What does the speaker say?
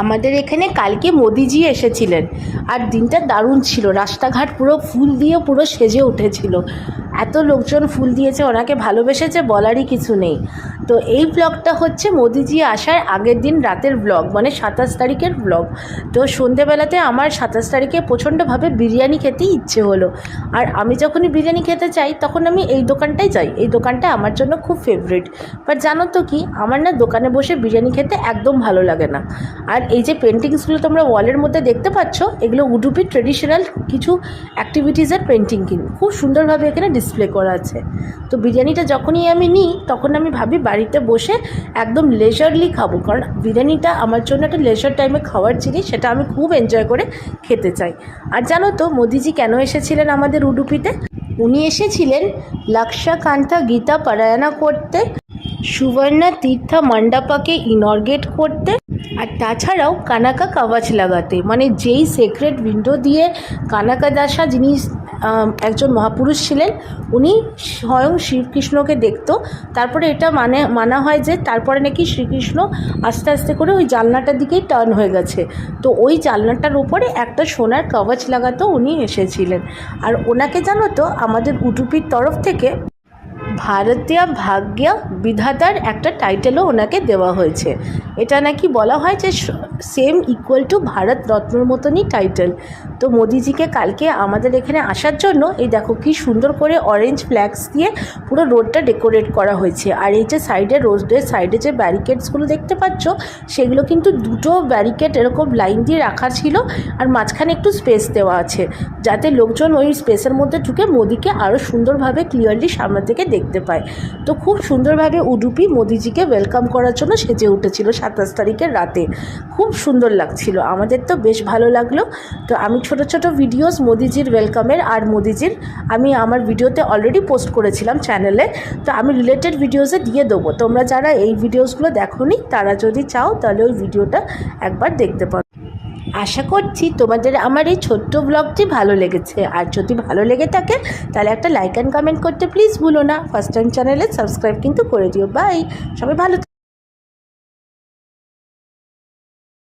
আমাদের এখানে কালকে মোদিজি এসেছিলেন আর দিনটা দারুণ ছিল। রাস্তাঘাট পুরো ফুল দিয়ে পুরো সেজে উঠেছিল। এত লোকজন ফুল দিয়েছে, ওনাকে ভালোবেসেছে, বলারই কিছু নেই। তো এই ব্লগটা হচ্ছে মোদিজি আসার আগের দিন রাতের ব্লগ, মানে 27 তারিখের ব্লগ। তো সন্ধেবেলাতে আমার 27 তারিখে প্রচণ্ডভাবে বিরিয়ানি খেতেই ইচ্ছে হলো। আর আমি যখনই বিরিয়ানি খেতে চাই তখন আমি এই দোকানটাই যাই। এই দোকানটা আমার জন্য খুব ফেভারিট। বাট জানো তো কি, আমার না দোকানে বসে বিরিয়ানি খেতে একদম ভালো লাগে না। আর এই যে পেন্টিংসগুলো তোমরা ওয়ালের মধ্যে দেখতে পাচ্ছ, এগুলো উডুপির ট্রেডিশনাল কিছু অ্যাক্টিভিটিসের পেন্টিং খুব সুন্দরভাবে এখানে ডিসপ্লে করা আছে। তো বিরিয়ানিটা যখনই আমি নিই তখন আমি ভাবি বাড়িতে বসে একদম লেজারলি খাবো, কারণ বিরিয়ানিটা আমার জন্য একটা লেজার টাইমে খাওয়ার জিনিস, সেটা আমি খুব এনজয় করে খেতে চাই। আর জানো তো মোদিজি কেন এসেছিলেন আমাদের উডুপিতে? উনি এসেছিলেন লাক্ষাকান্তা গীতা পারায়ণা করতে, সুবর্ণা তীর্থ মণ্ডপকে ইনর্গেট করতে, আর তাছাড়াও কানাকা কাবাচ লাগাতে। মানে যেই সেক্রেট উইন্ডো দিয়ে কানাকা দাসা, যিনি একজন মহাপুরুষ ছিলেন, উনি স্বয়ং শ্রীকৃষ্ণকে দেখতো। তারপরে এটা মানা হয় যে তারপরে নাকি শ্রীকৃষ্ণ আস্তে আস্তে করে ওই জানলাটার দিকেই টার্ন হয়ে গেছে। তো ওই জানলাটার উপরে একটা সোনার কবচ লাগাতো উনি এসেছিলেন। আর ওনাকে জানো তো আমাদের উডুপির তরফ থেকে ভারতীয় ভাগ্য বিধাতার একটা টাইটেলও ওনাকে দেওয়া হয়েছে। এটা নাকি বলা হয় যে সেম ইকুয়াল টু ভারত রত্নর মতনই টাইটেল। তো মোদিজিকে কালকে আমাদের এখানে আসার জন্য এই দেখো কি সুন্দর করে অরেঞ্জ ফ্ল্যাগস দিয়ে পুরো রোডটা ডেকোরেট করা হয়েছে। আর এই যে সাইডে, রোডের সাইডে যে ব্যারিকেডসগুলো দেখতে পাচ্ছ, সেগুলো কিন্তু দুটো ব্যারিকেড এরকম লাইন দিয়ে রাখা ছিল, আর মাঝখানে একটু স্পেস দেওয়া আছে যাতে লোকজন ওই স্পেসের মধ্যে ঢুকে মোদিকে আরও সুন্দরভাবে ক্লিয়ারলি সামনে থেকে দেখতে পায়। তো খুব সুন্দরভাবে উডুপি মোদিজিকে ওয়েলকাম করার জন্য সেজে উঠেছিল 27 তারিখের রাতে। খুব সুন্দর লাগছিল, আমাদের তো বেশ ভালো লাগলো। তো আমি ছোট ছোট ভিডিওস মোদিজির ওয়েলকামের আর মোদিজির আমি আমার ভিডিওতে অলরেডি পোস্ট করেছিলাম চ্যানেলে। তো আমি রিলেটেড ভিডিওসে দিয়ে দেবো, তোমরা যারা এই ভিডিওসগুলো দেখোনি তারা যদি চাও তাহলে ওই ভিডিওটা একবার দেখতে পারো। আশা করছি তোমাদের আমার এই ছোট্ট ব্লগটি ভালো লেগেছে। আর যদি ভালো লেগে থাকে তাহলে একটা লাইক অ্যান্ড কমেন্ট করতে প্লিজ ভুলো না। ফার্স্ট টাইম চ্যানেলে সাবস্ক্রাইব কিন্তু করে দিও। বাই, সবাই ভালো।